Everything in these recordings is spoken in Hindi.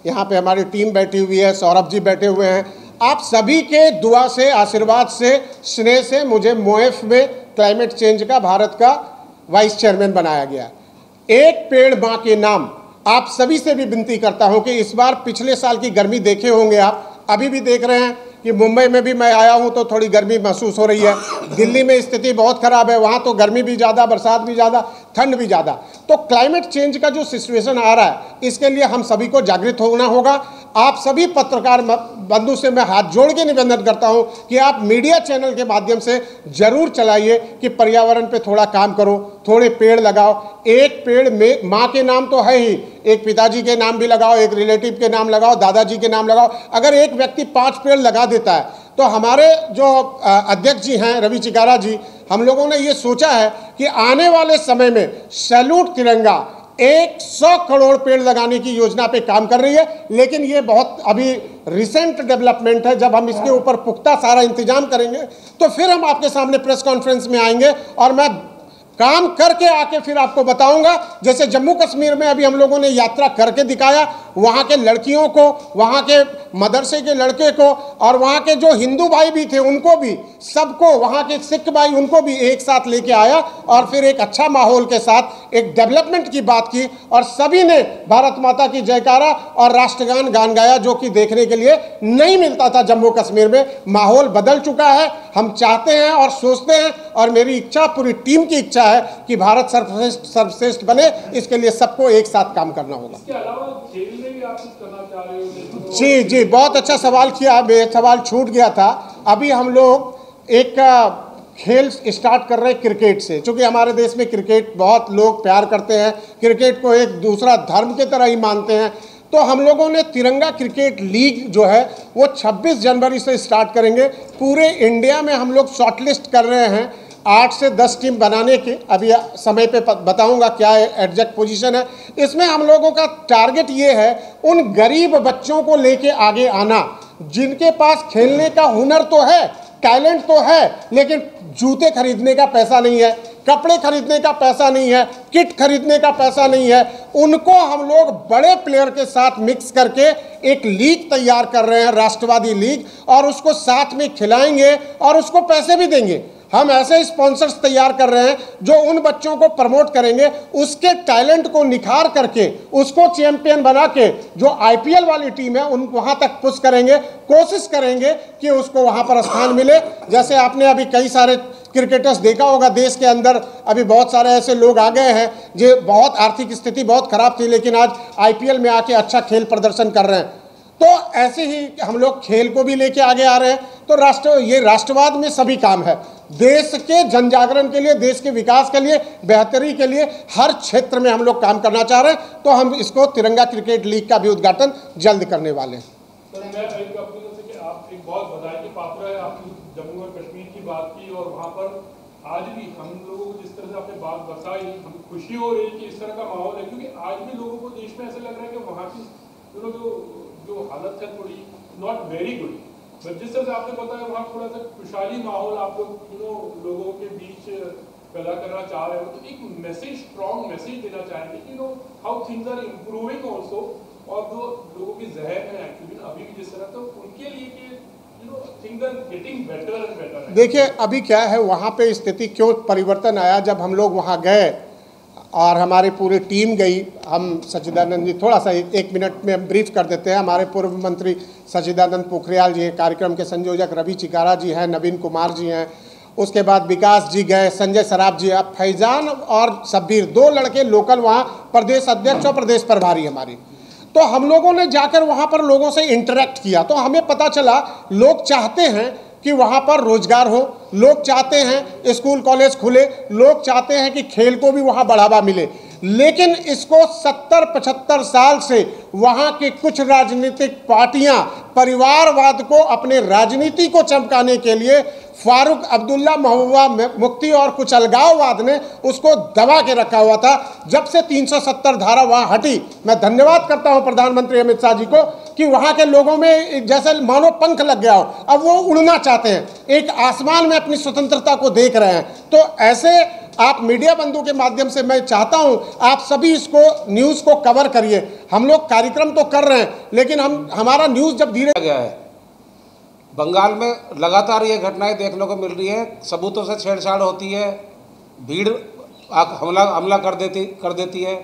यहाँ पे हमारी टीम बैठी हुई है, सौरभ जी बैठे हुए हैं। आप सभी के दुआ से, आशीर्वाद से, स्नेह से मुझे मोएफ में क्लाइमेट चेंज का भारत का वाइस चेयरमैन बनाया गया। एक पेड़ माँ के नाम, आप सभी से भी विनती करता हूँ कि इस बार पिछले साल की गर्मी देखे होंगे आप, अभी भी देख रहे हैं कि मुंबई में भी मैं आया हूं तो थोड़ी गर्मी महसूस हो रही है। दिल्ली में स्थिति बहुत खराब है, वहां तो गर्मी भी ज़्यादा, बरसात भी ज़्यादा, ठंड भी ज़्यादा। तो क्लाइमेट चेंज का जो सिचुएशन आ रहा है, इसके लिए हम सभी को जागृत होना होगा। आप सभी पत्रकार बंधु से मैं हाथ जोड़ के निवेदन करता हूं कि आप मीडिया चैनल के माध्यम से जरूर चलाइए कि पर्यावरण पे थोड़ा काम करो, थोड़े पेड़ लगाओ। एक पेड़ में माँ के नाम तो है ही, एक पिताजी के नाम भी लगाओ, एक रिलेटिव के नाम लगाओ, दादाजी के नाम लगाओ। अगर एक व्यक्ति 5 पेड़ लगा देता है तो हमारे जो अध्यक्ष जी हैं रवि चिकारा जी, हम लोगों ने ये सोचा है कि आने वाले समय में सैल्यूट तिरंगा 100 करोड़ पेड़ लगाने की योजना पे काम कर रही है। लेकिन ये बहुत अभी रिसेंट डेवलपमेंट है। जब हम इसके ऊपर पुख्ता सारा इंतजाम करेंगे तो फिर हम आपके सामने प्रेस कॉन्फ्रेंस में आएंगे और मैं काम करके आके फिर आपको बताऊंगा। जैसे जम्मू कश्मीर में अभी हम लोगों ने यात्रा करके दिखाया, वहाँ के लड़कियों को, वहाँ के मदरसे के लड़के को और वहाँ के जो हिंदू भाई भी थे उनको भी, सबको, वहाँ के सिख भाई उनको भी एक साथ लेके आया और फिर एक अच्छा माहौल के साथ एक डेवलपमेंट की बात की और सभी ने भारत माता की जयकारा और राष्ट्रगान गान गाया, जो कि देखने के लिए नहीं मिलता था जम्मू कश्मीर में। माहौल बदल चुका है। हम चाहते हैं और सोचते हैं और मेरी इच्छा, पूरी टीम की इच्छा है कि भारत सर्वश्रेष्ठ बने। इसके लिए सबको एक साथ काम करना होगा। इसके अलावा खेल में भी आप कुछ करना चाह रहे हो? जी जी, बहुत अच्छा सवाल किया, मेरा सवाल छूट गया था। अभी हम लोग एक खेल स्टार्ट कर रहे हैं क्रिकेट से, क्योंकि हमारे देश में क्रिकेट बहुत लोग प्यार करते हैं, क्रिकेट को एक दूसरा धर्म की तरह ही मानते हैं। तो हम लोगों ने तिरंगा क्रिकेट लीग जो है वो 26 जनवरी से स्टार्ट करेंगे। पूरे इंडिया में हम लोग शॉर्टलिस्ट कर रहे हैं 8 से 10 टीम बनाने के। अभी समय पे बताऊंगा क्या एग्जैक्ट पोजीशन है। इसमें हम लोगों का टारगेट ये है, उन गरीब बच्चों को लेके आगे आना जिनके पास खेलने का हुनर तो है, टैलेंट तो है, लेकिन जूते खरीदने का पैसा नहीं है, कपड़े खरीदने का पैसा नहीं है, किट खरीदने का पैसा नहीं है। उनको हम लोग बड़े प्लेयर के साथ मिक्स करके एक लीग तैयार कर रहे हैं, राष्ट्रवादी लीग, और उसको साथ में खिलाएंगे और उसको पैसे भी देंगे। हम ऐसे स्पॉन्सर्स तैयार कर रहे हैं जो उन बच्चों को प्रमोट करेंगे, उसके टैलेंट को निखार करके उसको चैंपियन बना के जो आईपीएल वाली टीम है उन वहां तक पुश करेंगे, कोशिश करेंगे कि उसको वहां पर स्थान मिले। जैसे आपने अभी कई सारे क्रिकेटर्स देखा होगा देश के अंदर, अभी बहुत सारे ऐसे लोग आ गए हैं जो बहुत आर्थिक स्थिति बहुत खराब थी लेकिन आज आईपीएल में आके अच्छा खेल प्रदर्शन कर रहे हैं। तो ऐसे ही हम लोग खेल को भी लेके आगे आ रहे हैं। तो ये राष्ट्रवाद में सभी काम है। देश के जनजागरण के लिए, देश के विकास के लिए, बेहतरी के लिए हर क्षेत्र में हम लोग काम करना चाह रहे हैं। तो हम इसको तिरंगा क्रिकेट लीग का भी उद्घाटन जल्द करने वाले हैं। तो मैं एक अपनी तरफ से कि आप एक बहुत बधाई के पात्र है। आपने जम्मू और कश्मीर की बात की और वहाँ पर आज भी हम लोगों को जिस तरह से आपने बात बताई, हमें खुशी हो रही है कि इस तरह का माहौल है, क्योंकि आज भी लोगों को देश में ऐसा लग रहा है कि वहाँ की जो हालत है थोड़ी नॉट वेरी गुड। बट जिस तरह से आपने बताया वहाँ थोड़ा सा खुशहाली माहौल आप लोग लोगों के बीच पैदा करना चाह रहे हो। तो एक मैसेज, स्ट्रॉन्ग मैसेज देना चाहेंगे how things are improving also, और जो लोगों के जहन है एक्चुअली अभी भी जिस तरह, तो उनके लिए कि things are getting better and better. देखिए अभी क्या है, वहाँ पे स्थिति क्यों परिवर्तन आया, जब हम लोग वहाँ गए और हमारी पूरी टीम गई। हम सच्चिदानंद जी, थोड़ा सा 1 मिनट में ब्रीफ कर देते हैं। हमारे पूर्व मंत्री सच्चिदानंद पोखरियाल जी हैं, कार्यक्रम के संयोजक रवि चिकारा जी हैं, नवीन कुमार जी हैं, उसके बाद विकास जी गए, संजय सराफ जी, अब फैजान और शब्बीर, 2 लड़के लोकल वहाँ प्रदेश अध्यक्ष और प्रदेश प्रभारी हमारी। तो हम लोगों ने जाकर वहाँ पर लोगों से इंटरेक्ट किया तो हमें पता चला लोग चाहते हैं कि वहाँ पर रोजगार हो, लोग चाहते हैं स्कूल कॉलेज खुले, लोग चाहते हैं कि खेल को भी वहाँ बढ़ावा मिले। लेकिन इसको 70-75 साल से वहाँ की कुछ राजनीतिक पार्टियां परिवारवाद को अपने राजनीति को चमकाने के लिए फारूक अब्दुल्ला, महबूबा मुफ्ती और कुछ अलगाववाद ने उसको दबा के रखा हुआ था। जब से 370 धारा वहाँ हटी, मैं धन्यवाद करता हूँ प्रधानमंत्री अमित शाह जी को कि वहाँ के लोगों में जैसे मानो पंख लग गया हो, अब वो उड़ना चाहते हैं, एक आसमान में अपनी स्वतंत्रता को देख रहे हैं। तो ऐसे आप मीडिया बंधु के माध्यम से मैं चाहता हूं आप सभी इसको न्यूज़ को कवर करिए। हम लोग कार्यक्रम तो कर रहे हैं, लेकिन हमारा न्यूज़ जब धीरे गया है। बंगाल में लगातार ये घटनाएं देखने को मिल रही है, सबूतों से छेड़छाड़ होती है, भीड़ हमला कर देती है।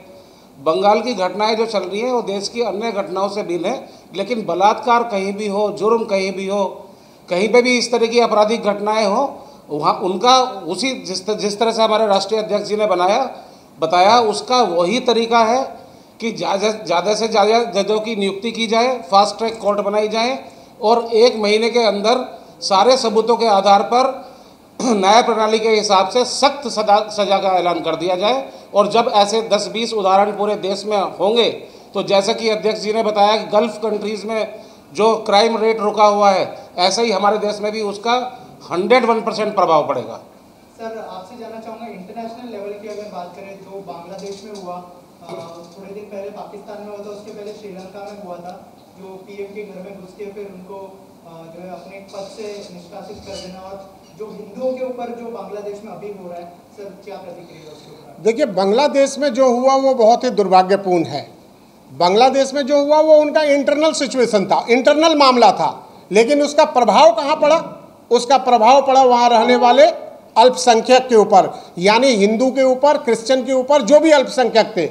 बंगाल की घटनाएं जो चल रही है वो देश की अन्य घटनाओं से भिन्न है, लेकिन बलात्कार कहीं भी हो, जुर्म कहीं भी हो, कहीं पे भी इस तरह की आपराधिक घटनाएं हो, वहाँ उनका उसी जिस तरह से हमारे राष्ट्रीय अध्यक्ष जी ने बताया उसका वही तरीका है कि ज़्यादा से ज़्यादा जजों की नियुक्ति की जाए, फास्ट ट्रैक कोर्ट बनाई जाए और 1 महीने के अंदर सारे सबूतों के आधार पर न्याय प्रणाली के हिसाब से सख्त सजा का ऐलान कर दिया जाए। और जब ऐसे 10-20 उदाहरण पूरे देश में होंगे तो जैसा कि अध्यक्ष जी ने बताया कि गल्फ कंट्रीज़ में जो क्राइम रेट रुका हुआ है, ऐसा ही हमारे देश में भी उसका 101% प्रभाव पड़ेगा। सर, आपसे जानना चाहूँगा, इंटरनेशनल लेवल की अगर बात करें जो बांग्लादेश में हुआ, थोड़े दिन पहले पाकिस्तान में हुआ था, उसके पहले श्रीलंका में हुआ था, जो पीएम के घर में घुस के फिर उनको जो है अपने पद से निष्कासित कर देना, और जो हिंदुओं के ऊपर जो बांग्लादेश में अभी हो रहा है, सर क्या प्रतिक्रिया उसके ऊपर? देखिए, बांग्लादेश में जो हुआ वो बहुत ही दुर्भाग्यपूर्ण है। बांग्लादेश में जो हुआ वो उनका इंटरनल सिचुएशन था, इंटरनल मामला था, लेकिन उसका प्रभाव कहाँ पड़ा? उसका प्रभाव पड़ा वहाँ रहने वाले अल्पसंख्यक के ऊपर, यानी हिंदू के ऊपर, क्रिश्चियन के ऊपर, जो भी अल्पसंख्यक थे।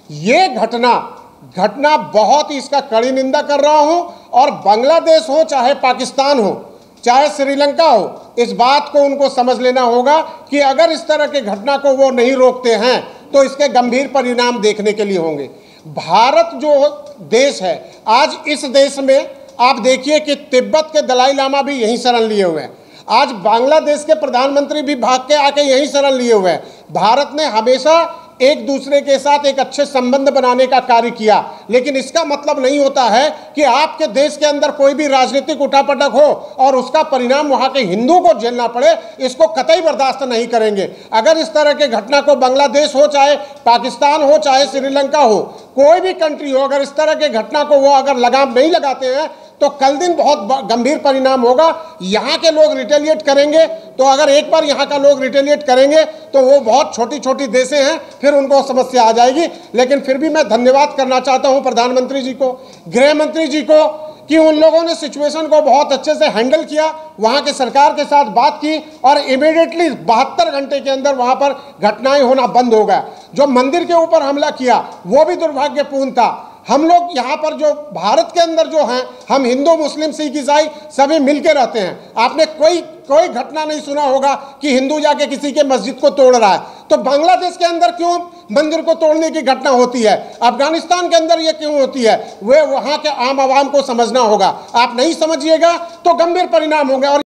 ये घटना बहुत ही, इसका कड़ी निंदा कर रहा हूँ। और बांग्लादेश हो चाहे पाकिस्तान हो चाहे श्रीलंका हो, इस बात को उनको समझ लेना होगा कि अगर इस तरह के घटना को वो नहीं रोकते हैं तो इसके गंभीर परिणाम देखने के लिए होंगे। भारत जो देश है, आज इस देश में आप देखिए कि तिब्बत के दलाई लामा भी यहीं शरण लिए हुए हैं, आज बांग्लादेश के प्रधानमंत्री भी भाग के आके यहीं शरण लिए हुए हैं। भारत ने हमेशा एक दूसरे के साथ एक अच्छे संबंध बनाने का कार्य किया, लेकिन इसका मतलब नहीं होता है कि आपके देश के अंदर कोई भी राजनीतिक उठापटक हो और उसका परिणाम वहां के हिंदू को झेलना पड़े, इसको कतई बर्दाश्त नहीं करेंगे। अगर इस तरह के घटना को बांग्लादेश हो चाहे पाकिस्तान हो चाहे श्रीलंका हो, कोई भी कंट्री हो, अगर इस तरह के घटना को वो अगर लगाम नहीं लगाते हैं तो कल दिन बहुत गंभीर परिणाम होगा। यहाँ के लोग रिटेलिएट करेंगे, तो अगर एक बार यहाँ का लोग रिटेलिएट करेंगे तो वो बहुत छोटी छोटी देशें हैं, फिर उनको समस्या आ जाएगी। लेकिन फिर भी मैं धन्यवाद करना चाहता हूँ प्रधानमंत्री जी को, गृह मंत्री जी को, कि उन लोगों ने सिचुएशन को बहुत अच्छे से हैंडल किया, वहाँ के सरकार के साथ बात की और इमीडिएटली 72 घंटे के अंदर वहाँ पर घटनाएं होना बंद हो गया। जो मंदिर के ऊपर हमला किया वो भी दुर्भाग्यपूर्ण था। हम लोग यहाँ पर जो भारत के अंदर जो हैं, हम हिंदू मुस्लिम सिख ईसाई सभी मिलके रहते हैं। आपने कोई घटना नहीं सुना होगा कि हिंदू जाके किसी के मस्जिद को तोड़ रहा है। तो बांग्लादेश के अंदर क्यों मंदिर को तोड़ने की घटना होती है? अफगानिस्तान के अंदर ये क्यों होती है? वे वहाँ के आम आवाम को समझना होगा। आप नहीं समझिएगा तो गंभीर परिणाम होंगे। और